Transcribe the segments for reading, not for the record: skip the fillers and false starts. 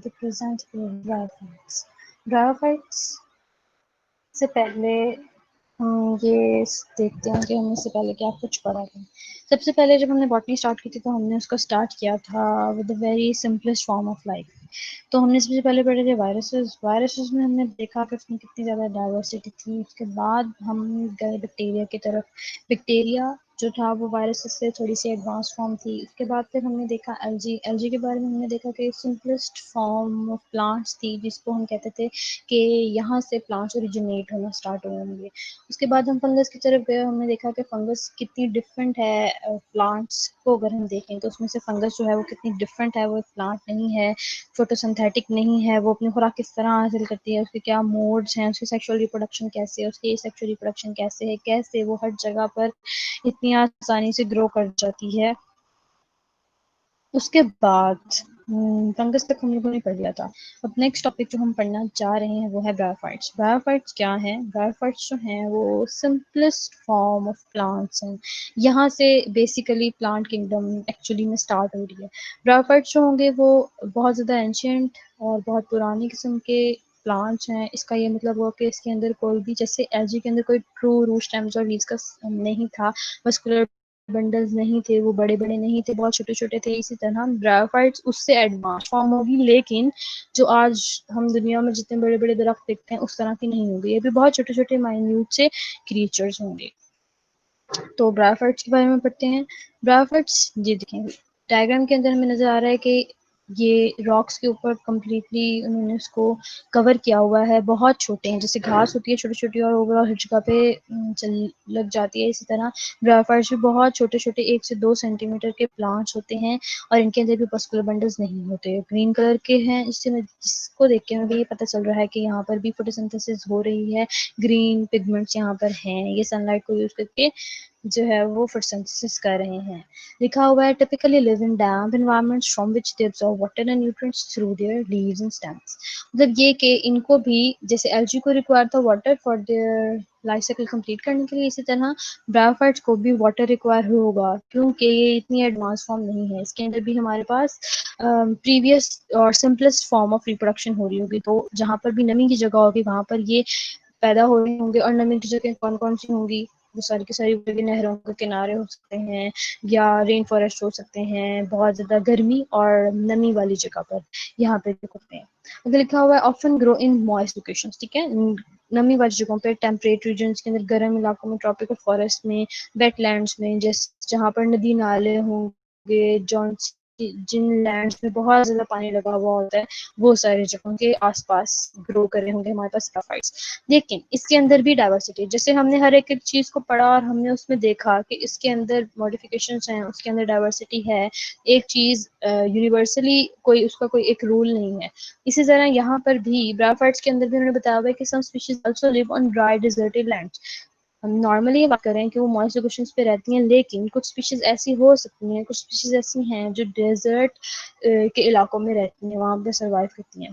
to present bryophytes. Bryophytes से पहले हम ये देखते हैं कि हमने इससे पहले क्या कुछ पढ़ा था। सबसे पहले जब हमने बॉटनी स्टार्ट की थी तो हमने उसको स्टार्ट किया था with the very simplest form of life. तो हमने सबसे पहले पढ़े थे वायरसेस। वायरसेस में हमने देखा कि उसमें कितनी ज़्यादा डाइवर्सिटी थी। उसके बाद हम गए बैक्टीरिया की तरफ। बैक्टीरिया जो था वो वायरसेस से थोड़ी सी एडवांस फॉर्म थी। उसके बाद फिर हमने देखा एलजी। एलजी के बारे में हमने देखा कि सिंपलेस्ट फॉर्म ऑफ प्लांट्स थी, जिसको हम कहते थे कि यहाँ से प्लांट्स ओरिजिनेट होना स्टार्ट होंगे। उसके बाद हम फंगस की तरफ गए। हमने देखा कि फंगस कितनी डिफरेंट है। प्लांट्स को अगर हम देखें तो उसमें से फंगस जो है वो कितनी डिफरेंट है। वो एक प्लांट नहीं है, फोटोसिंथेटिक नहीं है। वो अपनी खुराक किस तरह हासिल करती है, उसके क्या मोड्स हैं, उसकी सेक्सुअल रिप्रोडक्शन कैसे है, उसकी सेक्सुअल रिप्रोडक्शन कैसे है, कैसे वो हर जगह पर इतनी आसानी से ग्रो कर जाती है। उसके बाद फंगस तक हम लोगों ने पढ़ लिया था। अब नेक्स्ट टॉपिक जो हम पढ़ना चाह रहे हैं वो है ब्रायोफाइट्स। ब्रायोफाइट्स क्या हैं? ब्रायोफाइट्स जो हैं वो सिंपलेस्ट फॉर्म ऑफ प्लांट्स हैं। यहाँ से बेसिकली प्लांट किंगडम एक्चुअली में स्टार्ट हो रही है। ब्रायोफाइट्स जो होंगे वो बहुत ज़्यादा एंशियंट और बहुत पुरानी किस्म के प्लांट्स हैं। इसका ये मतलब हुआ कि इसके अंदर कोई भी, जैसे एलजी के अंदर कोई ट्रू रूट स्टेम्स और लीव्स का नहीं था, मस्कुलर बंडल्स नहीं थे, वो बड़े बड़े नहीं थे, बहुत छोटे छोटे थे। इसी तरह ब्रायोफाइट्स उससे एडवांस फॉर्म होगी, लेकिन जो आज हम दुनिया में जितने बड़े बड़े दरख्त देखते हैं उस तरह की नहीं होगी। ये भी बहुत छोटे छोटे माइन्यूट से क्रिएचर्स होंगे। तो ब्रायोफाइट्स के बारे में पढ़ते हैं। ब्रायोफाइट्स ये देखें, डायग्राम के अंदर हमें नजर आ रहा है कि ये रॉक्स के ऊपर कम्प्लीटली उन्होंने उसको कवर किया हुआ है। बहुत छोटे हैं, जैसे घास होती है छोटी छोटी और ओवरऑल हर जगह पे चल लग जाती है। इसी तरह ब्रायोफाइट्स भी बहुत छोटे छोटे 1 से 2 सेंटीमीटर के प्लांट्स होते हैं और इनके अंदर भी मस्कुलर बंडल्स नहीं होते। ग्रीन कलर के हैं, जिसको देख के हमें ये पता चल रहा है कि यहाँ पर भी फोटोसिंथेसिस हो रही है। ग्रीन पिगमेंट्स यहाँ पर हैं, ये सनलाइट को यूज करके जो है वो फोटोसिंथेसिस कर रहे हैं। लिखा हुआ है typically live in damp environments from which they absorb water and nutrients through their leaves and stems. मतलब ये कि इनको भी जैसे एल्गी को रिक्वायर था water for their life cycle complete करने के लिए, इसी तरह ब्रायोफाइट्स को भी वाटर रिक्वायर होगा, क्योंकि ये इतनी एडवांस फॉर्म नहीं है। इसके अंदर भी हमारे पास प्रीवियस और सिंपलेस्ट फॉर्म ऑफ रिप्रोडक्शन हो रही होगी। तो जहाँ पर भी नमी की जगह होगी वहाँ पर ये पैदा हो रहे होंगे। और नमी की जगह कौन कौन सी होंगी? वो सारी की सारी नहरों के किनारे हो सकते हैं या रेन फॉरेस्ट हो सकते हैं, बहुत ज़्यादा गर्मी और नमी वाली जगह पर यहाँ पे देख सकते हैं। अगर लिखा हुआ है often grow in moist locations, ठीक है, नमी वाली जगहों पे, टेम्परेट रीजन्स के अंदर, गर्म इलाकों में, ट्रॉपिकल फॉरेस्ट में, वेटलैंड्स में, जैसे जहाँ पर नदी नाले होंगे, जौन जिन लैंड्स में बहुत ज़्यादा पानी लगा हुआ होता है, वो सारी जगहों के आसपास ग्रो कर रहे होंगे हमारे पास ब्रायोफाइट्स। लेकिन इसके अंदर भी डाइवर्सिटी, जैसे हमने हर एक चीज़ को पढ़ा और हमने उसमें देखा कि इसके अंदर मॉडिफिकेशंस हैं, उसके अंदर डाइवर्सिटी है। एक चीज़ यूनिवर्सली कोई उसका कोई एक रूल नहीं है। इसी तरह यहाँ पर भी ब्रायोफाइट्स के अंदर भी उन्होंने बताया हुआ है कि some species also live on dry deserted lands. हम नॉर्मली ये बात करें कि वो मॉइस्ट लोकेशंस पे रहती हैं, लेकिन कुछ स्पीशीज ऐसी हो सकती हैं, कुछ स्पीशीज ऐसी हैं जो डेजर्ट के इलाकों में रहती हैं, वहाँ पे सर्वाइव करती हैं।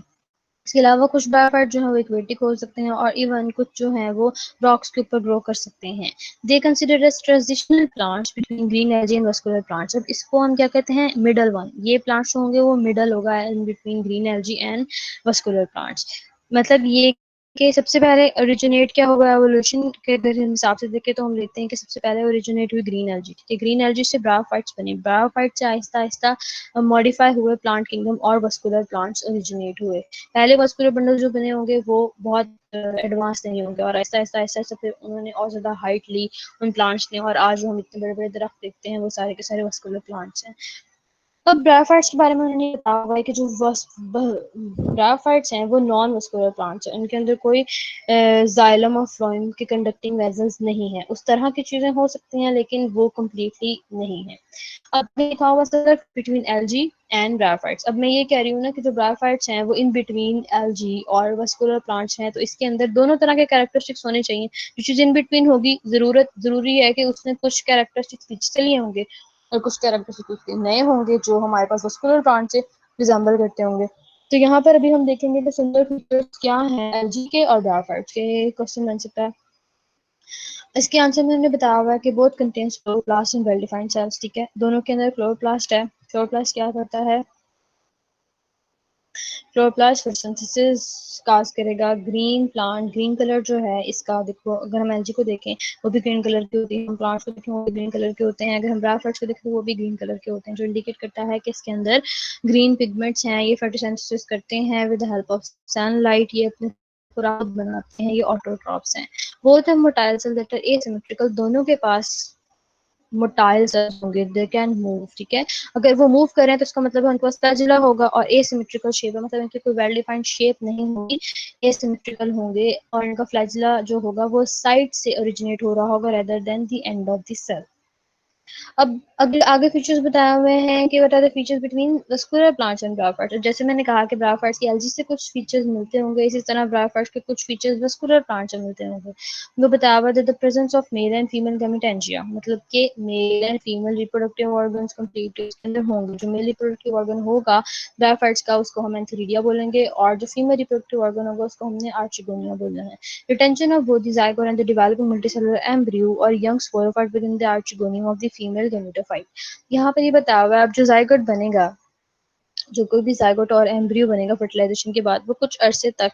इसके अलावा कुछ ब्रायोफाइट जो है वो एक्वेटिक हो सकते हैं और इवन कुछ जो हैं वो रॉक्स के ऊपर ग्रो कर सकते हैं। They consider as transitional plants between green algae and vascular plants. अब इसको हम क्या कहते हैं? Middle one. ये प्लांट्स होंगे वो मिडल होगा in between green algae and vascular plants. मतलब ये कि सबसे पहले ओरिजिनेट क्या होगा एवोल्यूशन के अगर हिसाब से देखें तो हम लेते हैं कि सबसे पहले ओरिजिनेट हुई ग्रीन एल्गी, ठीक है। ग्रीन एल्गी से ब्रायोफाइट्स बने, ब्रायोफाइट से आहिस्ता आहिस्ता मॉडिफाई हुए प्लांट किंगडम और वस्कुलर प्लांट्स ओरिजिनेट हुए। पहले वस्कुलर बंडल जो बने होंगे वो बहुत एडवांस नहीं होंगे और ऐसा ऐसा ऐसा ऐसा फिर उन्होंने और ज़्यादा हाइट ली उन प्लांट्स ने, और आज हम इतने बड़े बड़े दरख्त देखते हैं वो सारे के सारे वस्कुलर प्लांट्स हैं। अब ब्रायोफाइट्स के बारे में उन्होंने बताया हुआ है कि जो ब्रायोफाइट्स हैं वो नॉन वस्कुलर प्लांट्स हैं। उनके अंदर कोई जाइलम और फ्लोएम के कंडक्टिंग वेजल्स नहीं है। उस तरह की चीज़ें हो सकती हैं लेकिन वो कम्प्लीटली नहीं है। अब लिखा हुआ sir between algae and bryophytes. अब मैं ये कह रही हूँ ना कि जो ब्रायोफाइट्स हैं वो इन बिटवीन एल्गी और वस्कुलर प्लांट्स हैं, तो इसके अंदर दोनों तरह के कैरेक्टरिस्टिक्स होने चाहिए। जो चीज़ इन बिटवीन होगी जरूरी है कि उसने कुछ कैरेक्टरिस्टिक्स पीछे से लिए होंगे और कुछ कैरेक्टरिस्टिक्स उसके नए होंगे जो हमारे पास वस्कुलर प्लांट से रिजेंबल करते होंगे। तो यहाँ पर अभी हम देखेंगे कि सिमिलर फीचर्स क्या हैं एल्गी के और ब्रायोफाइट्स के। क्वेश्चन बन सकता है। इसके आंसर में हमने बताया हुआ है कि both contains chloroplast and well defined cells, ठीक है। दोनों के अंदर क्लोरोप्लास्ट है। क्लोरोप्लास्ट क्या करता है? क्लोरोप्लास्ट फोटोसिंथेसिस काज करेगा ग्रीन प्लांट। ग्रीन कलर जो है इसका देखो, अगर हम एलजी को देखें वो भी ग्रीन कलर की होती है, हम प्लांट्स को देखें वो भी ग्रीन कलर के होते हैं, अगर हम ब्रायोफाइट्स को देखें तो वो भी ग्रीन कलर के होते हैं, जो इंडिकेट करता है कि इसके अंदर ग्रीन पिगमेंट्स हैं। ये फोटोसिंथेसिस करते हैं with the help of sunlight, ये अपने खुराक बनाते हैं, ये ऑटोट्रॉप्स हैं। बोथ है motile cell that are asymmetrical, दोनों के पास मोटाइल सेल्स होंगे, दे कैन मूव, ठीक है। अगर वो मूव करें तो इसका मतलब है उनके पास फ्लैजिला होगा, और एसिमेट्रिकल शेप है, मतलब इनकी कोई वेल डिफाइंड शेप नहीं होगी, एसिमेट्रिकल होंगे, और इनका फ्लैजिला जो होगा वो साइड से ओरिजिनेट हो रहा होगा rather than the end of the cell. अब अगले आगे फीचर्स बताए हुए हैं कि what are the features between vascular plants and bryophytes. जैसे मैंने कहा कि ब्रायोफाइट्स की एलजी से कुछ फीचर्स मिलते होंगे, इसी तरह ब्रायोफाइट्स के कुछ फीचर्स वस्कुलर प्लांट्स से मिलते होंगे। वो बताया हुआ the presence of male and female gametangia, मतलब कि male and female reproductive organs complete इसके अंदर होंगे। जो मेल रिप्रोडक्टिव ऑर्गन होगा ब्रायोफाइट्स का उसको हम एंथेरिडिया बोलेंगे, और जो फीमेल रिप्रोडक्टिव ऑर्गन होगा उसको हमने आर्चिगोनिया बोलना है। Retention of both the zygote and the developing multicellular embryo or young sporophyte within the archegonium of the female gametophyte। यहाँ पर ये बताया हुआ है अब जो जाइगोट बनेगा, जो कोई भी जाइगोट और एम्ब्रियो बनेगा फर्टिलाइजेशन के बाद, वो कुछ अरसे तक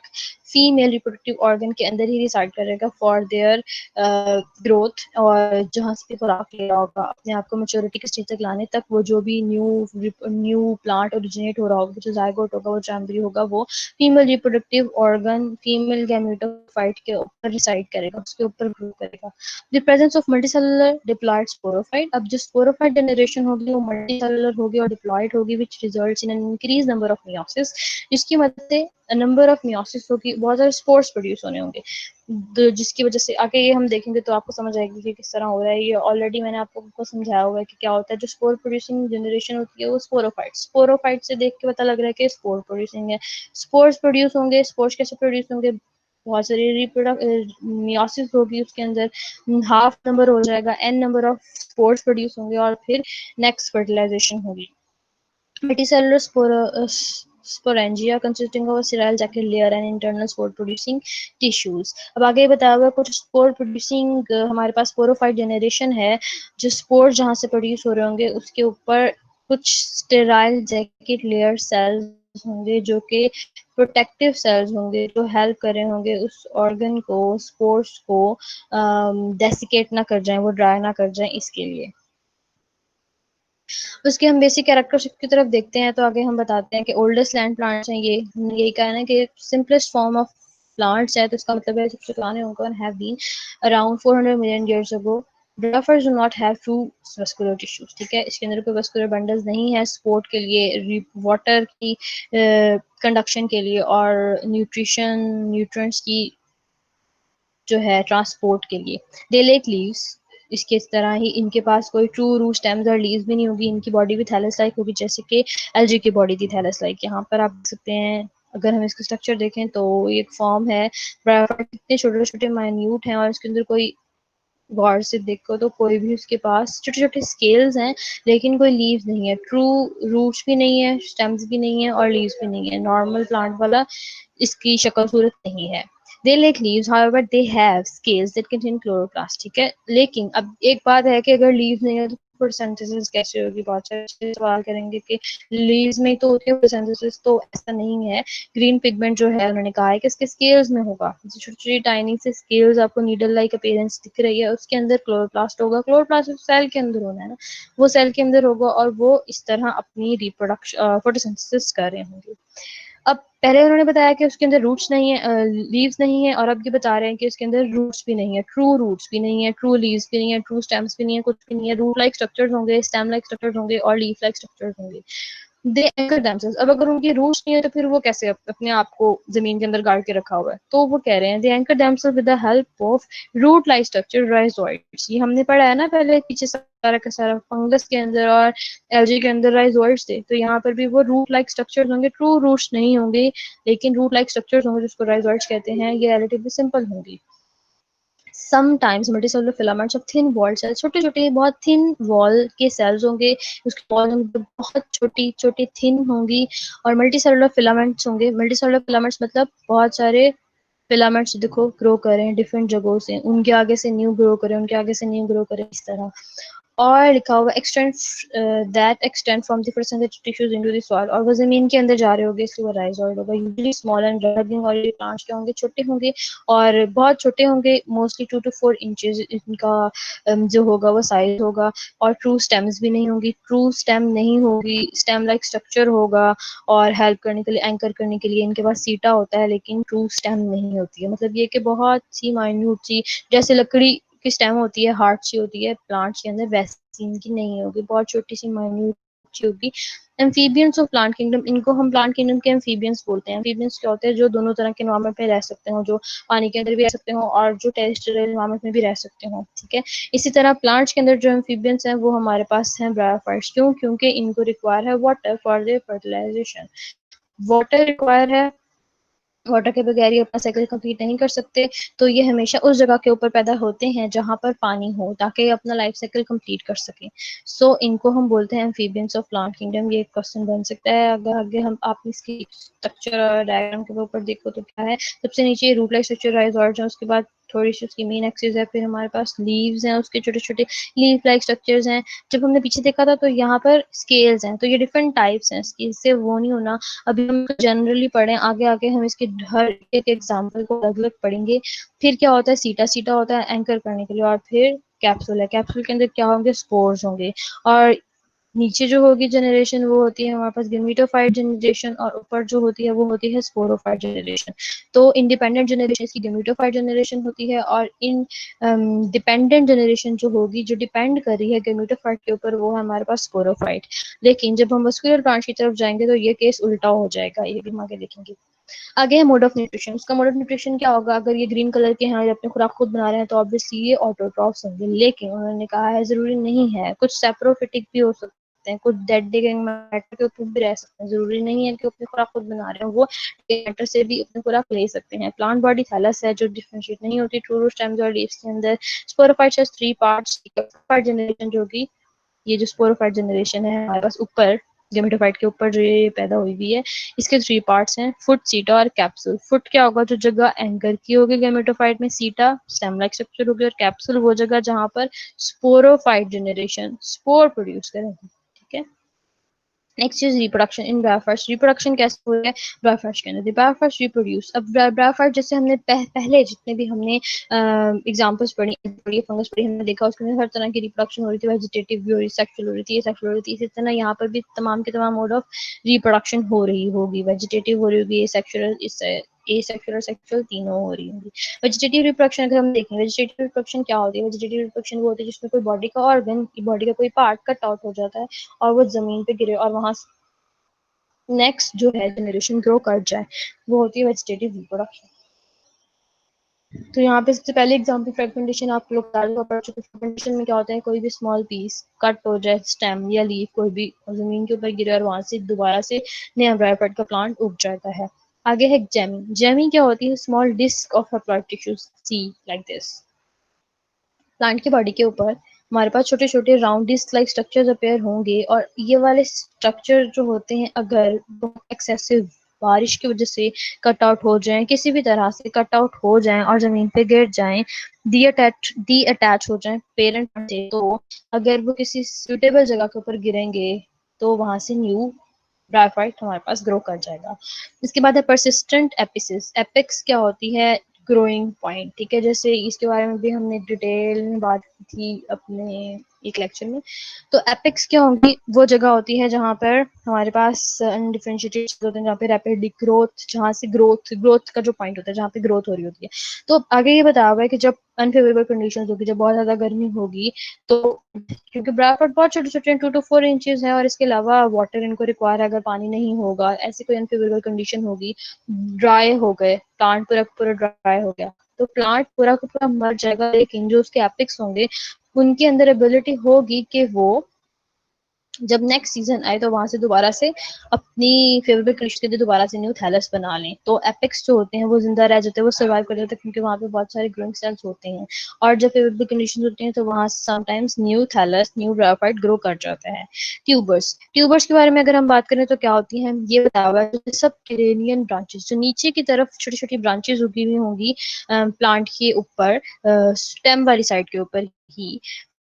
फीमेल रिप्रोडक्टिव ऑर्गन के अंदर ही रिसाइड करेगा फॉर देयर ग्रोथ, और जहाँ से भी खुराक ले रहा होगा अपने आप को मेच्योरिटी के स्टेज तक लाने तक, वो जो भी न्यू प्लांट ओरिजिनेट हो रहा होगा, जो जाइगोट होगा, वो जो एम्ब्रियो होगा, वो female reproductive organ female gametophyte के ऊपर रिसाइड करेगा, उसके ऊपर ग्रो करेगा। The presence of multicellular diploid sporophyte, अब जो स्पोरोफाइट जनरेशन होगी वो मल्टीसेलुलर होगी और डिप्लॉयड होगी, which results in an increase number of meiosis, जिसकी मदद से नंबर ऑफ मियोसिस होगी, बहुत सारे स्पोर्स प्रोड्यूस होने होंगे, जिसकी वजह से आगे ये हम देखेंगे तो आपको समझ आएगी कि किस तरह हो रहा है। ये ऑलरेडी मैंने आपको समझाया हुआ है कि क्या होता है। जो स्पोर प्रोड्यूसिंग जनरेशन होती है वो स्पोरोफाइट, स्पोरोफाइट से देख के पता लग रहा है कि स्पोर प्रोड्यूसिंग है। स्पोर्स प्रोड्यूस होंगे, स्पोर्स कैसे प्रोड्यूस होंगे, बहुत सारी रिप्रोडक्ट मियोसिस होगी, उसके अंदर हाफ नंबर हो जाएगा, N number of spores produce होंगे, और फिर नेक्स्ट फर्टिलाइजेशन होगी। Multicellular sporangia consisting of a sterile jacket layer and internal spore producing tissues। अब आगे बताया हुआ कुछ स्पोर प्रोड्यूसिंग हमारे पास स्पोरोफाइट जनरेशन है, जो स्पोर जहाँ से प्रोड्यूस हो रहे होंगे उसके ऊपर कुछ स्टेराइल जैकेट लेयर सेल्स होंगे, जो कि प्रोटेक्टिव सेल्स होंगे, जो हेल्प कर रहे होंगे उस ऑर्गन को, स्पोर्स को डेसिकेट ना कर जाए, वो ड्राई ना कर जाए, इसके लिए। उसके हम बेसिक कैरेक्टरिस्टिक की तरफ देखते हैं तो आगे हम बताते हैं कि ओल्डेस्ट लैंड प्लांट्स हैं, ये हमने यही कहा ना कि सिंपलेस्ट फॉर्म ऑफ प्लांट्स है, तो इसका मतलब है सबसे पुराने होंगे have been around 400 million years ago. Bradford do not have true vascular tissues, ठीक है, इसके अंदर कोई vascular bundles नहीं है सपोर्ट के लिए, वाटर की कंडक्शन के लिए और न्यूट्रिएंट्स की जो है ट्रांसपोर्ट के लिए। दे लेक लीव्स, इसके तरह ही इनके पास कोई ट्रू रूट स्टेम्स और लीव्स भी नहीं होगी, इनकी बॉडी भी थैलस लाइक होगी, जैसे कि एलजी की बॉडी थी थैलस लाइक। यहाँ पर आप देख सकते हैं, अगर हम इसका स्ट्रक्चर देखें तो ये एक फॉर्म है, कितने छोटे छोटे माइन्यूट हैं, और इसके अंदर कोई गौर से देखो तो कोई भी उसके पास छोटे छोटे स्केल्स हैं, लेकिन कोई लीव्स नहीं है, ट्रू रूट्स भी नहीं है, स्टेम्स भी नहीं है, और लीव्स भी नहीं है, नॉर्मल प्लांट वाला इसकी शक्ल सूरत नहीं है। They lack leaves however they have scales that contain chloroplast, ठीक है। लेकिन अब एक बात है कि अगर लीव्स नहीं है तो फोटोसिंथेसिस कैसे होगी, बहुत सारे सवाल करेंगे कि लीव्स में तो होती है फोटोसिंथेसिस, तो ऐसा नहीं है। ग्रीन पिगमेंट जो है उन्होंने कहा है कि इसके स्केल्स में होगा, छोटी छोटी टाइनी से स्केल्स, आपको नीडल लाइक अपीयरेंस दिख रही है, उसके अंदर क्लोरोप्लास्ट होगा। क्लोरोप्लास्ट सेल के अंदर होना है ना, वो सेल के अंदर होगा, और वो इस तरह अपनी रिप्रोडक्शन फोटोसिंथेसिस कर रहे होंगे। अब पहले उन्होंने बताया कि उसके अंदर रूट्स नहीं है, लीव्स नहीं है, और अब ये बता रहे हैं कि उसके अंदर रूट्स भी नहीं है, ट्रू रूट्स भी नहीं है, ट्रू लीव्स भी नहीं है, ट्रू स्टेम्स भी नहीं है, कुछ भी नहीं है। रूट लाइक स्ट्रक्चर्स होंगे, स्टेम लाइक स्ट्रक्चर्स होंगे, और लीफ लाइक स्ट्रक्चर्स होंगे। दे एंकर देमसेल्व्स, अब अगर उनकी रूट्स नहीं है तो फिर वो कैसे अपने आप को जमीन के अंदर गाड़ के रखा हुआ है, तो वो कह रहे हैं they anchor themselves with the help of root like structure rhizoids. ये हमने पढ़ा है ना पहले पीछे, सारा का सारा फंगस के अंदर और एल्गी के अंदर राइजोइड्स थे, तो यहाँ पर भी वो रूट लाइक स्ट्रक्चर्स होंगे, ट्रू रूट्स नहीं होंगे, लेकिन रूट लाइक स्ट्रक्चर्स होंगे जिसको राइजोइड्स कहते हैं, ये रिलेटिवली सिंपल होंगी। Sometimes multicellular filaments of thin walled cells, छोटे छोटे बहुत थिन वॉल के सेल्स होंगे, उसकी वॉल बहुत छोटी छोटी थिन होंगी, और मल्टीसेलुलर फिलामेंट्स होंगे। मल्टीसेलुलर फिलामेंट्स मतलब बहुत सारे फिलामेंट्स देखो ग्रो करें डिफरेंट जगहों से, उनके आगे से न्यू ग्रो करें, उनके आगे से न्यू ग्रो करें, इस तरह। और लिखा हुआ extend that extend from the photosynthetic tissues into the soil, और वो जमीन के अंदर जा रहे होंगे, इसलिए वो राइजोइड होगा। यूजुअली स्मॉल एंड रगिंग, और ये प्लांट्स के होंगे छोटे होंगे और बहुत छोटे होंगे, मोस्टली 2 to 4 इंचेस इनका जो होगा वो साइज होगा। और ट्रू स्टेम्स भी नहीं होंगी, ट्रू स्टेम नहीं होगी, स्टेम लाइक स्ट्रक्चर होगा, और हेल्प करने के लिए, एंकर करने के लिए इनके पास सीटा होता है, लेकिन ट्रू स्टेम नहीं होती है। मतलब ये कि बहुत सी माइन्यूट सी, जैसे लकड़ी की स्टेम होती है, हार्ड सी होती है प्लांट्स के अंदर, वैसी इनकी नहीं होगी, बहुत छोटी सी माइन्यूट सी होगी। एम्फीबियंस ऑफ प्लांट किंगडम, इनको हम प्लांट किंगडम के एम्फीबियंस बोलते हैं। एम्फीबियंस क्या होते हैं? जो दोनों तरह के एनवायरनमेंट में रह सकते हो, जो पानी के अंदर भी रह सकते हो और जो टेरेस्ट्रियल एनवायरनमेंट में भी रह सकते हो, ठीक है। इसी तरह प्लांट्स के अंदर जो एम्फीबियंस हैं वो हमारे पास हैं ब्रायोफाइट्स। क्यों? क्योंकि इनको रिक्वायर है water for their fertilisation. Water require है, वाटर के बगैर ये अपना साइकिल कंप्लीट नहीं कर सकते, तो ये हमेशा उस जगह के ऊपर पैदा होते हैं जहाँ पर पानी हो, ताकि ये अपना लाइफ साइकिल कंप्लीट कर सकें। सो इनको हम बोलते हैं एम्फीबियंस ऑफ प्लांट किंगडम। ये क्वेश्चन बन सकता है अगर आगे हम आप इसकी स्ट्रक्चर और डायग्राम के ऊपर देखो तो क्या है। सबसे नीचे रूट लाइक स्ट्रक्चर राइज और उसके बाद थोड़ी सी उसकी मेन एक्सिस है, फिर हमारे पास लीव्स हैं, उसके छोटे छोटे लीफ लाइक स्ट्रक्चर्स हैं। जब हमने पीछे देखा था तो यहाँ पर स्केल्स हैं, तो ये डिफरेंट टाइप्स हैं, इससे वो नहीं होना। अभी हम जनरली पढ़ें, आगे आगे हम इसके हर एक एग्जाम्पल को अलग अलग पढ़ेंगे। फिर क्या होता है? सीटा सीटा होता है एंकर करने के लिए, और फिर कैप्सूल है, कैप्सूल के अंदर क्या होंगे? स्पोर्स होंगे। और नीचे जो होगी जनरेशन वो होती है हमारे पास गेमेटोफाइट जनरेशन, और ऊपर जो होती है वो होती है स्पोरोफाइट जनरेशन। तो इंडिपेंडेंट जनरेशन इसकी गेमेटोफाइट जनरेशन होती है, और इन डिपेंडेंट जनरेशन जो होगी, जो डिपेंड कर रही है गेमेटोफाइट के ऊपर, वो है हमारे पास स्पोरोफाइट। लेकिन जब हम मस्कुलर ब्रांच की तरफ जाएंगे तो ये केस उल्टा हो जाएगा, ये भी हम आगे देखेंगे। आगे है मोड ऑफ न्यूट्रिशन। उसका मोड ऑफ न्यूट्रिशन क्या होगा? अगर ये ग्रीन कलर के हैं और अपने खुराक खुद बना रहे हैं तो ऑब्वियसली ये ऑटोट्रॉफ्स होंगे, लेकिन उन्होंने कहा है जरूरी नहीं है, कुछ सेप्रोफिटिक भी हो सकते हैं, कुछ डेड डिगेइंग मैटर के ऊपर भी रह सकते हैं। जरूरी नहीं है कि अपने खुराक खुद बना रहे हो, वो मैटर से भी अपने खुराक ले सकते हैं। प्लांट बॉडी थैलस है जो डिफरेंशिएट नहीं होती ट्रू रूट स्टेम्स और लीव्स के अंदर। Sporophytes has 3 parts. जनरेशन जो कि ये जो स्पोरोफाइट जनरेशन है हमारे पास ऊपर गेमेटोफाइट के ऊपर जो ये पैदा हुई हुई है, इसके 3 पार्ट्स हैं, फुट, सीटा और कैप्सूल। फुट क्या होगा? जो जगह एंकर की होगी गेमेटोफाइट में। सीटा स्टेम लाइक स्ट्रक्चर होगी, और कैप्सूल वो जगह जहां पर स्पोरोफाइट जनरेशन स्पोर प्रोड्यूस करेगी, ठीक है। Next is reproduction in bryophytes. Reproduction कैसे हो रहा है ब्रायोफाइट्स के अंदर? Bryophytes reproduce. अब ब्रायोफाइट जैसे हमने पहले जितने भी हमने एग्जांपल्स पढ़ी फंगस पढ़ी, हमने देखा उसके अंदर हर तरह की रिप्रोडक्शन हो रही थी, वेजिटेटिव भी हो रही, सेक्सुअल हो रही थी, सेक्सुअल हो रही थी। इसी तरह यहाँ पर भी तमाम के तमाम मोड ऑफ रिप्रोडक्शन हो रही होगी, वेजिटेटिव हो रही होगी, सेक्सुअल, एसेक्सुअल और सेक्सुअल तीनों हो रही होंगी। वेजिटेटिव रिप्रोडक्शन अगर हम देखें, वेजिटेटिव रिप्रोडक्शन क्या होती है? वेजिटेटिव रिप्रोडक्शन वो होती है जिसमें कोई बॉडी का ऑर्गन, बॉडी का कोई पार्ट कट आउट हो जाता है और वो जमीन पे गिरे और वहां नेक्स्ट जो है जनरेशन ग्रो कर जाए, वो होती है वेजिटेटिव रिप्रोडक्शन। तो यहाँ पे सबसे पहले एग्जांपल फ्रेगमेंटेशन आप लोग फ्रेगमेंटेशन में क्या होता है? कोई भी स्मॉल पीस कट हो जाए, स्टेम या लीफ कोई भी जमीन के ऊपर गिरे और वहां से दोबारा से नया ब्रायोफाइट का प्लांट उग जाता है। आगे है जेमी। जेमी क्या होती है? Small disc of haploid tissues, see like this. Plant की बॉडी के ऊपर हमारे पास छोटे छोटे round disc like structures appear होंगे, और ये वाले स्ट्रक्चर जो होते हैं अगर एक्सेसिव बारिश की वजह से कट आउट हो जाएं, किसी भी तरह से कट आउट हो जाएं और जमीन पे गिर जाएं, डी अटैच हो जाएं पेरेंट से, तो अगर वो किसी सुटेबल जगह के ऊपर गिरेंगे तो वहां से न्यू ब्रायोफाइट हमारे पास ग्रो कर जाएगा। इसके बाद है परसिस्टेंट एपिसिस। एपेक्स क्या होती है? ग्रोइंग पॉइंट, ठीक है। जैसे इसके बारे में भी हमने डिटेल में बात की थी अपने एक लेक्चर में। तो एपेक्स क्या होगी? वो जगह होती है जहाँ पर हमारे पास अनडिफरेंशिएटेड होते हैं, जहाँ पे रैपिडली ग्रोथ, जहाँ से ग्रोथ का जो पॉइंट होता है जहाँ पे ग्रोथ हो रही होती है। तो आगे ये बताया हुआ है कि जब अनफेवरेबल कंडीशंस होगी, जब बहुत ज्यादा गर्मी होगी, तो क्योंकि ब्रायोफाइट बहुत छोटे छोटे 2 to 4 इंचेस है और इसके अलावा वाटर इनको रिक्वायर है, अगर पानी नहीं होगा, ऐसी कोई अनफेवरेबल कंडीशन होगी, ड्राई हो गए प्लांट, पूरा पूरा ड्राई हो गया, तो प्लांट पूरा का पूरा मर जाएगा। लेकिन जो उसके एपिक्स होंगे उनके अंदर एबिलिटी होगी कि वो जब नेक्स्ट सीजन आए तो वहां से दोबारा से अपनी फेवरेबल कंडीशन के लिए दोबारा से न्यू थैलस बना लें। तो एपेक्स जो होते हैं वो जिंदा रह जाते हैं, वो सर्वाइव कर जाते हैं, क्योंकि वहां पे बहुत सारे ग्रोइंग सेल्स होते हैं। और जब फेवरेबल कंडीशन होती हैं तो वहां sometimes new thallus, new bryophyte grow कर जाता है। ट्यूबर्स। ट्यूबर्स के बारे में अगर हम बात करें तो क्या होती हैं? ये बताया हुआ है सब टेरेनियन ब्रांचेस, जो नीचे की तरफ छोटी छोटी ब्रांचेस उगी हुई होंगी प्लांट के ऊपर, स्टेम वाली साइड के ऊपर ही,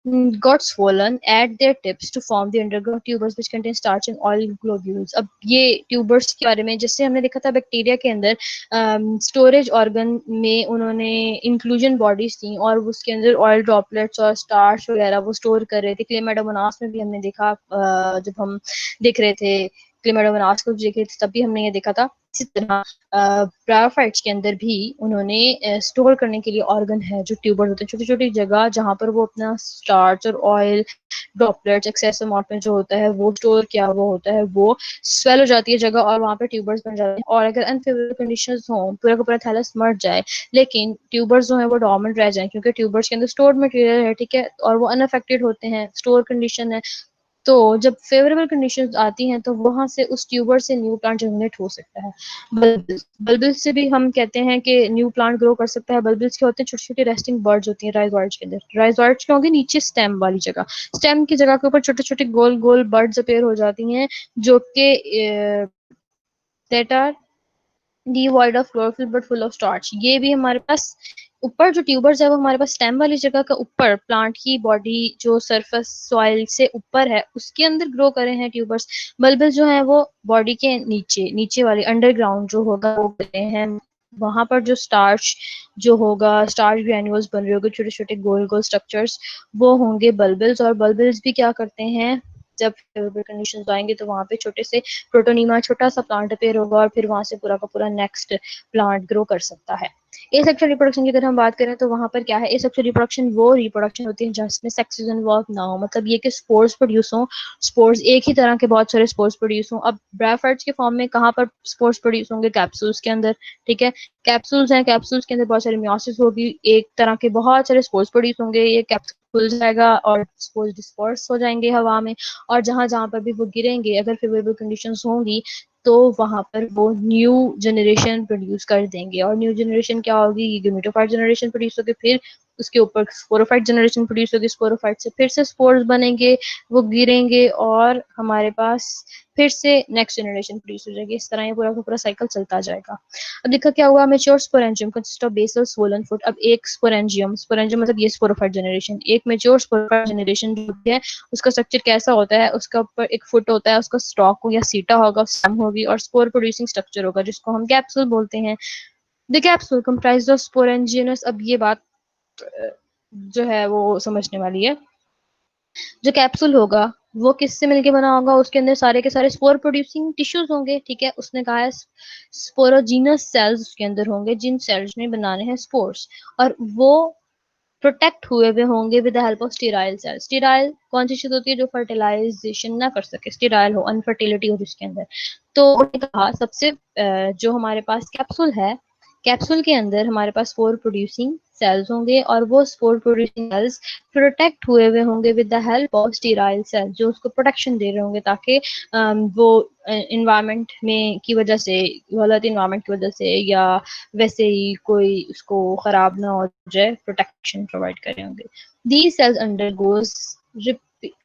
got swollen at their tips to form the underground tubers which contain starch and oil globules. अब ये ट्यूबर्स के बारे में जैसे हमने देखा था बैक्टीरिया के अंदर स्टोरेज ऑर्गन में उन्होंने इंक्लूजन बॉडीज थी और उसके अंदर ऑयल ड्रॉपलेट्स और स्टार्च वगैरह वो स्टोर कर रहे थे। क्लेमाइडोमोनास में भी हमने देखा जब हम देख रहे थे क्लेमाइडोमोनास को देखे थे तब भी हमने ये देखा था। इसी तरह ब्रायोफाइट्स के अंदर भी उन्होंने स्टोर करने के लिए ऑर्गन है जो ट्यूबर होते हैं, छोटी छोटी जगह जहां पर वो अपना स्टार्च और ऑयल ड्रॉपलेट्स एक्सेसिव अमाउंट में जो होता है वो स्टोर किया हुआ होता है, वो स्वेल हो जाती है जगह और वहां पे ट्यूबर्स बन जाते हैं। और अगर अनफेवरेबल कंडीशंस हो, पूरा का पूरा थैलस मर जाए लेकिन ट्यूबर्स जो है वो डोर्मेंट रह जाए क्योंकि ट्यूबर्स के अंदर स्टोर्ड मटेरियल है, ठीक है, और वो अनअफेक्टेड होते हैं, स्टोर कंडीशन है। तो जब फेवरेबल कंडीशंस आती हैं तो वहां से उस ट्यूबर से न्यू प्लांट जनरेट हो सकता है। बल्बिल्स बल्बिल्स से भी हम कहते हैं कि न्यू प्लांट ग्रो कर सकता है। बल्बिल्स क्या होते हैं, छोटी छोटी रेस्टिंग बर्ड्स होती हैं राइजोइड्स के अंदर। राइजोइड्स क्या होंगे, नीचे स्टेम वाली जगह, स्टेम की जगह के ऊपर छोटे छोटे गोल गोल बर्ड्स अपीयर हो जाती हैं जो कि that are devoid of chlorophyll but full of starch. ये भी हमारे पास ऊपर जो ट्यूबर्स है वो हमारे पास स्टेम वाली जगह का ऊपर प्लांट की बॉडी जो सरफेस सॉइल से ऊपर है उसके अंदर ग्रो करे हैं ट्यूबर्स। बल्बिल जो है वो बॉडी के नीचे नीचे वाली अंडरग्राउंड जो होगा वो करे हैं। वहां पर जो स्टार्च जो होगा, स्टार्च ग्रैन्यूल्स बन रहे होंगे, छोटे छोटे गोल गोल स्ट्रक्चर्स, वो होंगे बल्बिल्स। और बल्बिल्स भी क्या करते हैं, जब फेवरेबल कंडीशंस आएंगे तो वहां पे छोटे से प्रोटोनीमा छोटा सा प्लांट अपेयर होगा और फिर वहां से पूरा का पूरा नेक्स्ट प्लांट ग्रो कर सकता है। एसेक्सुअल रिप्रोडक्शन की अगर हम बात करें तो वहां पर क्या है, एसेक्सुअल रिप्रोडक्शन वो रिप्रोडक्शन होती है जिसमें सेक्सेस इन्वॉल्व ना हो, मतलब ये कि स्पोर्स प्रोड्यूस हो, स्पोर्स एक ही तरह के बहुत सारे स्पोर्स प्रोड्यूस हो। अब ब्रायोफाइट्स के फॉर्म में कहाँ पर स्पोर्स प्रोड्यूस होंगे, कैप्सूल्स के अंदर, ठीक है, कैप्सूल्स हैं, कैप्सूल्स के अंदर बहुत सारी मियोसिस होगी, एक तरह के बहुत सारे स्पोर्स प्रोड्यूस होंगे, ये कैप्सूल खुल जाएगा और स्पोर्स डिस्पर्स हो जाएंगे हवा में, और जहां जहां पर भी वो गिरेंगे अगर फेवरेबल कंडीशंस होंगी तो वहां पर वो न्यू जनरेशन प्रोड्यूस कर देंगे। और न्यू जनरेशन क्या होगी, गेमेटोफाइट जनरेशन प्रोड्यूस होगी, फिर उसके ऊपर स्पोरोफाइट जनरेशन प्रोड्यूस होगी, स्पोरोफाइट से फिर से स्पोर्स बनेंगे, वो गिरेंगे और हमारे पास फिर से नेक्स्ट जनरेशन प्रोड्यूस हो जाएगी। इस तरह ये पूरा का पूरा साइकिल चलता जाएगा। अब देखा क्या हुआ, mature sporangium consist of basal swollen foot. अब एक स्पोरेंजियम, स्पोरेंजियम मतलब ये स्पोरोफाइट जनरेशन, एक मेच्योर स्पोरोफाइट जनरेशन जो है उसका स्ट्रक्चर कैसा होता है, उसका ऊपर एक फुट होता है, उसका स्टॉक या सीटा होगा, स्टेम होगी और स्पोर प्रोड्यूसिंग स्ट्रक्चर होगा जिसको हम कैप्सूल बोलते हैं। The capsule comprise of sporangians. अब ये बात जो है वो समझने वाली है। जो कैप्सूल होगा वो किससे मिलके बना होगा, उसके अंदर सारे के सारे स्पोर प्रोड्यूसिंग टिश्यूज होंगे, ठीक है, उसने कहा है स्पोरोजीनस सेल्स उसके अंदर होंगे जिन सेल्स ने बनाने हैं स्पोर्स, और वो प्रोटेक्ट हुए हुए होंगे with the help of sterile cells. Sterile कौन सी चीज होती है जो फर्टिलाइजेशन ना कर सके, स्टेराइल हो, अनफर्टिलिटी हो जिसके अंदर। तो उन्होंने कहा सबसे जो हमारे पास कैप्सूल है, कैप्सूल के अंदर हमारे पास स्पोर प्रोड्यूसिंग सेल्स होंगे और वो स्पोर प्रोड्यूसिंग सेल्स प्रोटेक्ट हुए हुए होंगे with the help of sterile cells जो उसको प्रोटेक्शन दे रहे होंगे ताकि वो इन्वायरमेंट में की वजह से, गलत इन्वायरमेंट की वजह से या वैसे ही कोई उसको खराब ना हो जाए, प्रोटेक्शन प्रोवाइड करे होंगे। दीज सेल्स अंडरगोज,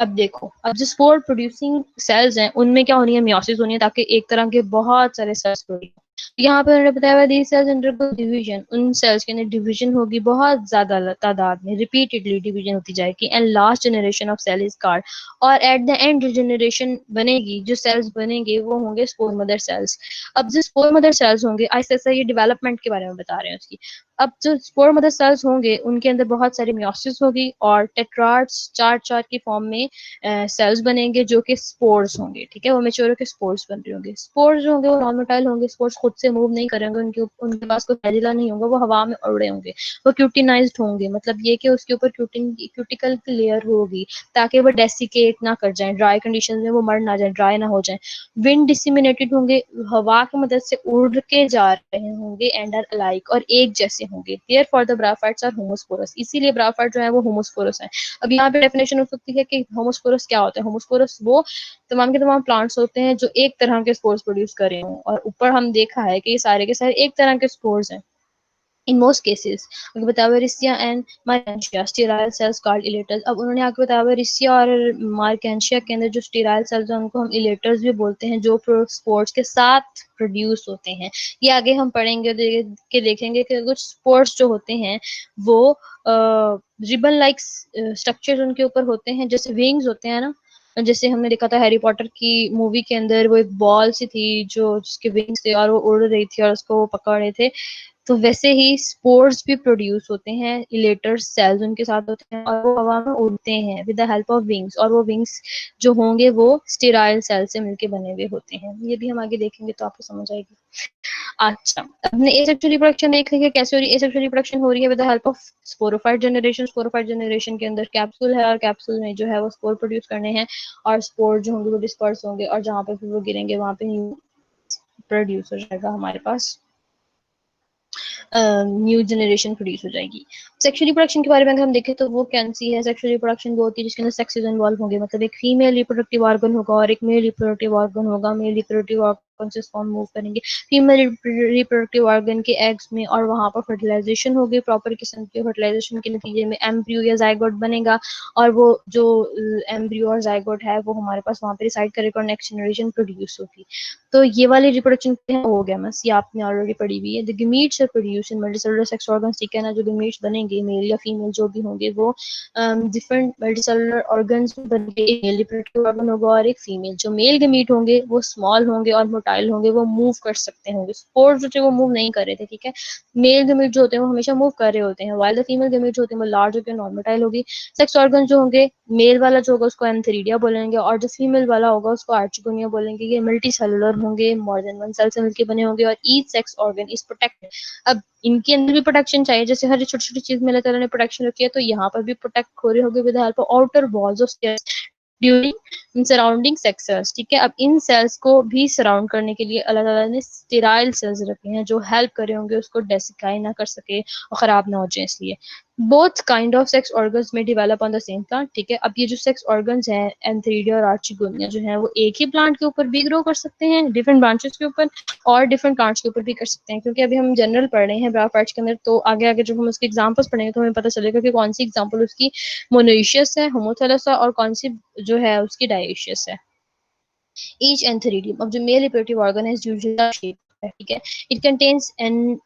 अब देखो, अब जो स्पोर प्रोड्यूसिंग सेल्स हैं उनमें क्या होनी है, मियोसिस होनी है ताकि एक तरह के बहुत सारे सेल्स प्रोड्यूस। यहाँ पे उन्होंने बताया हुआ दीज सेल्स अंडरगो डिवीजन, उन सेल्स के अंदर डिवीजन होगी बहुत ज्यादा तादाद में, रिपीटेडली डिवीजन होती जाएगी and last generation of cell is card. और एट द एंड जो जनरेशन बनेगी, जो सेल्स बनेंगे वो होंगे स्पोर मदर सेल्स। अब जो स्पोर मदर सेल्स होंगे ऐसे ऐसे ये डेवलपमेंट के बारे में बता रहे हैं उसकी। अब जो स्पोर मदर सेल्स होंगे उनके अंदर बहुत सारी मियोसिस होगी और टेट्राड्स चार चार की फॉर्म में सेल्स बनेंगे जो कि स्पोर्स होंगे, ठीक है, वो मेच्योर के स्पोर्स बन रहे होंगे। स्पोर्स जो होंगे वो नॉन मोटाइल होंगे, स्पोर्स खुद से मूव नहीं करेंगे, उनके पास कोई फ्लैजिला नहीं होगा, वो हवा में उड़े होंगे, वो क्यूटिनाइज्ड होंगे, मतलब ये कि उसके ऊपर क्यूटिकल की लेयर होगी ताकि वो डेसिकेट ना कर जाए, ड्राई कंडीशन में वो मर ना जाए, ड्राई ना हो जाए। विंड डिसिमिनेटेड होंगे, हवा की मदद से उड़ के जा रहे होंगे एंड आर अलाइक और एक जैसे होंगे। Therefore the bryophytes are homosporous, इसीलिए ब्रायोफाइट जो है वो होमोस्पोरस है। अब यहाँ पे डेफिनेशन हो सकती है कि होमोस्पोरस क्या होता है। होमोस्पोरस वो तमाम के तमाम प्लांट्स होते हैं जो एक तरह के स्पोर्स प्रोड्यूस कर रहे हों, और ऊपर हम देखा है कि ये सारे के सारे एक तरह के स्पोर्स हैं। In most cases. आगे बताया हुआ Riccia and Marchantia sterile cells called elaters. अब उन्होंने आगे बताया हुआ रिसिया और मार्केंशिया के अंदर जो स्टेराइल सेल्स हैं उनको हम इलेटर्स भी बोलते हैं, जो स्पोर्स के साथ प्रोड्यूस होते हैं। ये आगे हम पढ़ेंगे के देखेंगे कि कुछ स्पोर्स जो होते हैं वो रिबन लाइक स्ट्रक्चर उनके ऊपर होते हैं, जैसे विंग्स होते हैं ना। जैसे हमने देखा था हैरी पॉटर की मूवी के अंदर, वो एक बॉल सी थी जो जिसके विंग्स थे और वो उड़ रही थी और उसको वो पकड़ रहे थे। तो वैसे ही स्पोर्स भी प्रोड्यूस होते हैं, इलेटर सेल्स उनके साथ होते हैं और वो हवा में उड़ते हैं with the help of wings, और वो विंग्स जो होंगे वो स्टेराइल सेल से मिलके बने हुए होते हैं। ये भी हम आगे देखेंगे तो आपको समझ आएगी। अच्छा, हमने एसेक्सुअल रिप्रोडक्शन देख लिया कैसे हो रही है। एसेक्सुअल रिप्रोडक्शन हो रही है with the help of sporophyte generation. Sporophyte generation के अंदर कैप्सूल है और कैप्सूल में जो है वो स्पोर प्रोड्यूस करने हैं, और स्पोर जो होंगे वो डिस्पर्स होंगे और जहाँ पे फिर वो गिरेंगे वहां पे न्यू प्रोड्यूस हो जाएगा हमारे पास, न्यू जनरेशन प्रोड्यूस हो जाएगी। सेक्सुअल रिप्रोडक्शन के बारे में अगर हम देखें तो वो कैंसी है। सेक्सुअल रिप्रोडक्शन वो होती है जिसके अंदर सेक्सेस इन्वॉल्व होंगे, मतलब एक फीमेल रिप्रोडक्टिव ऑर्गन होगा और एक मेल रिप्रोडक्टिव ऑर्गन होगा। मेल रिप्रोडक्टिव ऑर्गन से स्पर्म मूव करेंगे फीमेल रिप्रोडक्टिव ऑर्गन के एग्स में, और वहां पर फर्टिलाइजेशन होगी प्रॉपर किस्म की। फर्टिलाइजेशन के नतीजे में एम्ब्रियो या जाइगोट बनेगा, और वो जो एम्ब्रियो और जाइगोट है वो हमारे पास वहां पे रिसाइड करेगा और नेक्स्ट जनरेशन प्रोड्यूस होगी। तो ये वाली रिप्रोडक्शन हो गया बस, ये आपने ऑलरेडी पढ़ी हुई है। The gametes are produce in multicellular sex organs, ठीक है ना। जो गमीट्स बनेंगे मेल या फीमेल जो भी होंगे वो डिफरेंट मल्टीसेलुलर ऑर्गन्स बनेंगे। एक मेल रिप्रोडक्टिव ऑर्गन होगा और एक फीमेल। जो मेल गमीट होंगे वो स्मॉल होंगे और मोटाइल होंगे, वो मूव कर सकते होंगे। स्पोर्स जो थे वो मूव नहीं कर रहे थे, ठीक है। मेल गमीट जो होते हैं वो हमेशा मूव कर रहे होते हैं, वाइल द फीमेल गमीट जो होते हैं वो लार्ज होकर नॉन मोटाइल होगी। सेक्स ऑर्गन जो होंगे, मेल वाला जो होगा उसको एंथेरिडिया बोलेंगे और जो फीमेल वाला होगा उसको आर्चिगोनिया बोलेंगे। ये मल्टी सेलुलर होंगे, मोर देन वन सेल से मिलकर बने होंगे, और each sex organ is protected. अब इनके अंदर भी प्रोटेक्शन चाहिए, जैसे हर छोटी छोटी चीज में अल्लाह ताला ने प्रोटेक्शन रखी है, तो यहाँ पर भी प्रोटेक्ट हो रहे होंगे with help of outer walls of during surrounding sex cells, ठीक है। अब इन सेल्स को भी सराउंड करने के लिए अल्लाह ताला ने स्टेराइल सेल्स रखे हैं जो हेल्प कर रहे होंगे उसको डेसिकाई ना कर सके और खराब ना हो जाए इसलिए। Both kind of sex organs में develop on the same plant, ठीक है। अब ये जो सेक्स ऑर्गन्स हैं एंथेरिडिया और आर्चिगोनिया जो है वो एक ही प्लांट के ऊपर भी ग्रो कर सकते हैं, डिफरेंट ब्रांचेस के ऊपर, और डिफरेंट प्लांट्स के ऊपर भी कर सकते हैं। क्योंकि अभी हम जनरल पढ़ रहे हैं ब्राफाइट्स के अंदर, तो आगे आगे जब हम उसके एग्जांपल्स पढ़ेंगे तो हमें पता चलेगा कि कौन सी एग्जांपल उसकी मोनोइशियस है, होमोथैलस है, और कौन सी जो है उसकी डायोशियस है। Each antheridium of the male reproductive organ is usually shape, ठीक है। It contains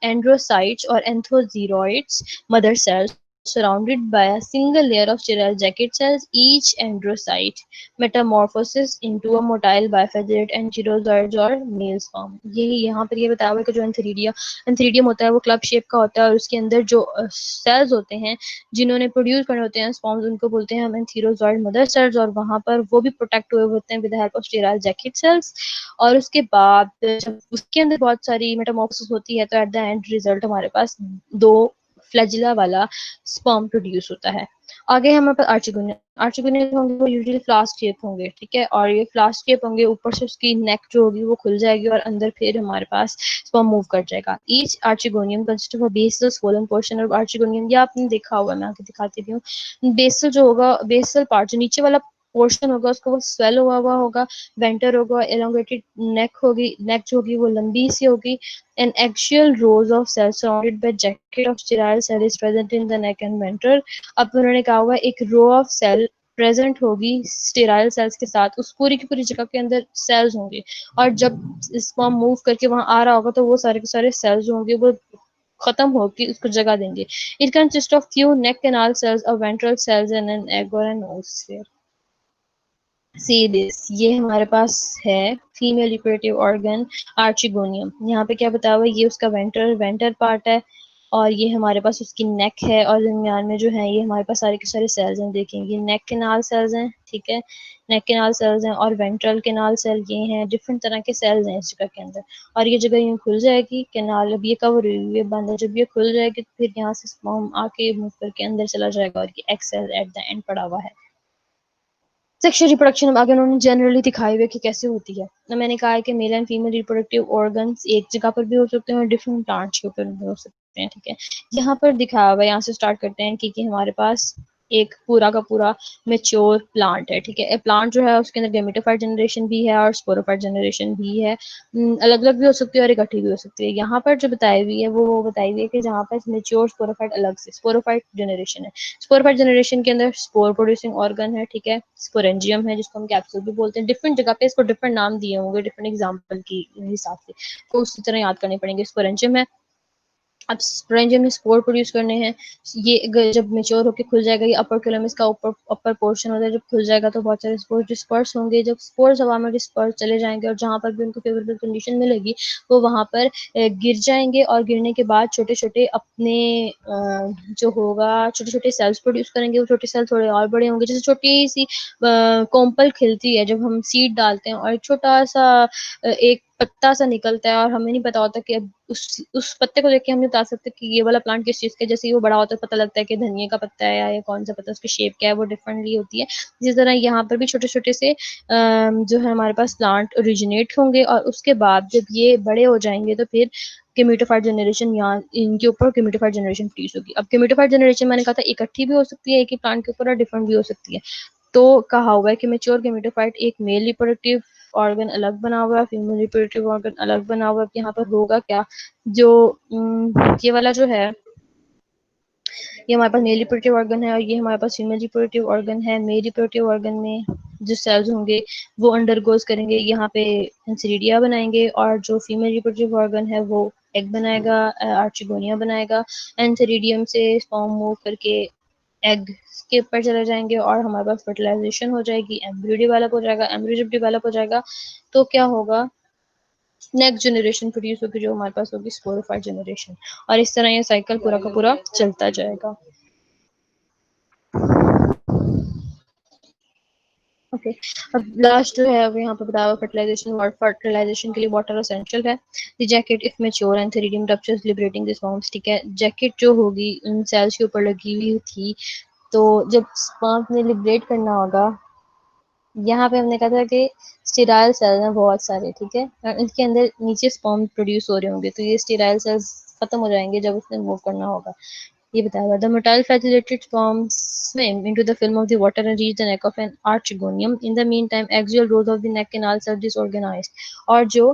androcytes or anthozeroids, mother cells, surrounded by a single layer of sterile jacket cells. Each androcyte metamorphoses into a motile bifaceted ankylozoids or male sperm. यही यहाँ पर ये बताया हुआ है कि जो एंथेरिडियम होता है वो क्लब शेप का होता है, और उसके अंदर जो सेल्स होते हैं जिन्होंने प्रोड्यूस करने होते हैं स्पर्म्स, उनको बोलते हैं हम एंथीरोजॉइड मदर सेल्स, और वहां पर वो भी प्रोटेक्ट हुए होते हैं with help of sterile jacket cells. और उसके बाद जब उसके अंदर बहुत सारी मेटामॉर्फोसिस होती है तो एट द एंड रिजल्ट हमारे पास दो फ्लैजिला वाला स्पर्म प्रोड्यूस होता है। आगे हमारे पास आर्चिगोनिया। आर्चिगोनिया होंगे वो यूजुअली फ्लास्क शेप होंगे, ठीक है। और ये फ्लास्क शेप होंगे, ऊपर से उसकी नेक जो होगी वो खुल जाएगी और अंदर फिर हमारे पास स्पर्म मूव कर जाएगा। Each archegonium consist of a basal swollen portion of archegonium. ये आपने देखा होगा, मैं आपको दिखाती भी हूँ। बेसल जो होगा, बेसल पार्ट जो नीचे वाला पोर्शन होगा उसको वो स्वेल हुआ होगा, वेंटर होगा, एलोंगेटेड नेक होगी, नेक जो होगी वो लंबी सी होगी, an axial rows of cells surrounded by jacket of sterile cell is present in the neck and venter। अब उन्होंने कहा हुआ एक रो ऑफ सेल प्रेजेंट होगी स्टेराइल सेल्स के साथ, उस पूरी की पूरी जगह के अंदर सेल्स होंगे, और जब स्पर्म मूव करके वहां आ रहा होगा तो वो सारे के सारे सेल्स जो होंगे वो खत्म होकर उसको जगह देंगे। It consist of few neck canal cells और ventral cells and an egg और एन oosphere। सी दिस, ये हमारे पास है फीमेल रिप्रोडक्टिव ऑर्गन आर्चिगोनियम। यहाँ पे क्या बताया हुआ है, ये उसका वेंटर पार्ट है, और ये हमारे पास उसकी नेक है, और दरमियान में जो है ये हमारे पास सारे के सारे सेल्स हैं। देखेंगे नेक केनाल सेल्स हैं, ठीक है। नेक केनाल सेल्स हैं और वेंट्रल केनाल सेल ये हैं, डिफरेंट तरह के सेल्स हैं इस जगह के अंदर। और ये जगह यूँ खुल जाएगी केनाल, अब ये कवर हुई है बंद है, जब ये खुल जाएगी तो फिर यहाँ से स्पर्म आके मूव करके अंदर चला जाएगा, और ये egg cell at the end पड़ा हुआ है। सेक्सुअल रिप्रोडक्शन आगे उन्होंने जनरली दिखाई हुई कि कैसे होती है। तो मैंने कहा है कि male and female reproductive organs एक जगह पर भी हो सकते हैं और डिफरेंट प्लांट्स के ऊपर भी हो सकते हैं, ठीक है। यहाँ पर दिखाया हुआ है, यहाँ से स्टार्ट करते हैं कि हमारे पास एक पूरा का पूरा मेच्योर प्लांट है, ठीक है। प्लांट जो है उसके अंदर गेमेटोफाइट जनरेशन भी है और स्पोरोफाइट जनरेशन भी है, अलग अलग भी हो सकती है और इकट्ठी भी हो सकती है। यहाँ पर जो बताई हुई है वो बताई हुई है कि जहाँ पर मेच्योर स्पोरोफाइट अलग से स्पोरोफाइट जनरेशन है। स्पोरोफाइट जनरेशन के अंदर स्पोर प्रोड्यूसिंग ऑर्गन है, ठीक है, स्पोरेंजियम है जिसको हम कैप्सूल भी बोलते हैं। डिफरेंट जगह पे इसको डिफरेंट नाम दिए होंगे डिफरेंट एग्जाम्पल की हिसाब से, तो उसी तरह याद करने पड़ेंगे। स्पोरेंजियम है। अब स्पोरेंजियम में स्पोर प्रोड्यूस करने हैं। ये जब मेच्योर होकर खुल जाएगा, ये अपर कोलम का ऊपर अपर पोर्शन होता है, जब खुल जाएगा तो बहुत सारे स्पोर्स डिस्पर्स होंगे। जब स्पोर्स हवा में डिस्पर्स चले जाएंगे और जहाँ पर भी उनको फेवरेबल कंडीशन मिलेगी वो वहाँ पर गिर जाएंगे, और गिरने के बाद छोटे छोटे अपने जो होगा छोटे छोटे सेल्स प्रोड्यूस करेंगे। वो छोटे सेल थोड़े और बड़े होंगे, जैसे छोटी सी कोम्पल खिलती है जब हम सीड डालते हैं, और छोटा सा एक पत्ता सा निकलता है और हमें नहीं पता होता कि अब उस पत्ते को देख के हम नहीं बता सकते कि ये वाला प्लांट किस चीज का। जैसे ही वो बड़ा होता है पता लगता है कि धनिया का पत्ता है या ये कौन सा पत्ता, उसकी शेप क्या है वो डिफरेंटली होती है। इसी तरह यहाँ पर भी छोटे छोटे से जो है हमारे पास प्लांट ओरिजिनेट होंगे, और उसके बाद जब ये बड़े हो जाएंगे तो फिर केमिटोफाइट जनरेशन यहाँ इनके ऊपर केमिटोफाइट जनरेशन प्रोड्यूस होगी। अब केमिटोफाइट जनरेशन मैंने कहा था इकट्ठी भी हो सकती है एक ही प्लांट के ऊपर और डिफरेंट भी हो सकती है। तो कहा हुआ है कि मेच्योर गेमेटोफाइट एक मेल रिप्रोडक्टिव ऑर्गन अलग बना हुआ है, फीमेल रिप्रोडक्टिव ऑर्गन अलग बना हुआ है। यहाँ पर होगा क्या, जो ये वाला जो है ये हमारे पास मेल रिप्रोडक्टिव ऑर्गन है और ये हमारे पास फीमेल रिप्रोडक्टिव ऑर्गन है। मेल रिप्रोडक्टिव ऑर्गन में जो सेल्स होंगे वो अंडरगोज करेंगे, यहाँ पे एंसिडिया बनाएंगे, और जो फीमेल रिप्रोडक्टिव ऑर्गन है वो एग बनाएगा, आर्चिगोनिया बनाएगा। एंथेरिडियम से स्पर्म मूव करके एग के ऊपर चले जाएंगे और हमारे पास फर्टिलाइजेशन हो जाएगी, एम्ब्रियो डेवलप हो जाएगा। एम्ब्रियो जब डेवलप हो जाएगा तो क्या होगा, नेक्स्ट जनरेशन प्रोड्यूस होगी जो हमारे पास होगी स्पोरोफाइट जनरेशन, और इस तरह ये साइकिल पूरा का पूरा चलता जाएगा। ओके अब लास्ट जो है वो यहाँ पे बताया फर्टिलाइजेशन। और फर्टिलाइजेशन के लिए वाटर एसेंशियल है। The jacket if mature antheridium ruptures liberating this forms, ठीक है। जैकेट जो होगी उन सेल्स के ऊपर लगी हुई थी, तो जब स्पर्म ने लिबरेट करना होगा, यहाँ पे हमने कहा था कि स्टेराइल सेल्स हैं बहुत सारे, ठीक है, और इसके अंदर नीचे स्पर्म प्रोड्यूस हो रहे होंगे, तो ये स्टेराइल सेल्स खत्म हो जाएंगे जब उसने मूव करना होगा। ये बताया हुआ the motile facilitated sperms swim into the film of the water and reach the neck of an archegonium. In the meantime, axial rows of the neck canals are disorganized. और जो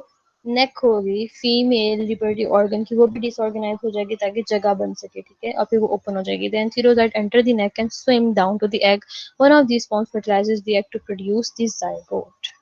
नेक होगी फीमेल रिप्रोडक्टिव ऑर्गन की वो भी disorganise हो जाएगी ताकि जगह बन सके, ठीक है, और फिर वो ओपन हो जाएगी। Then antherozoid enter the neck and swim down to the egg. One of these sperms fertilizes the egg to produce the zygote.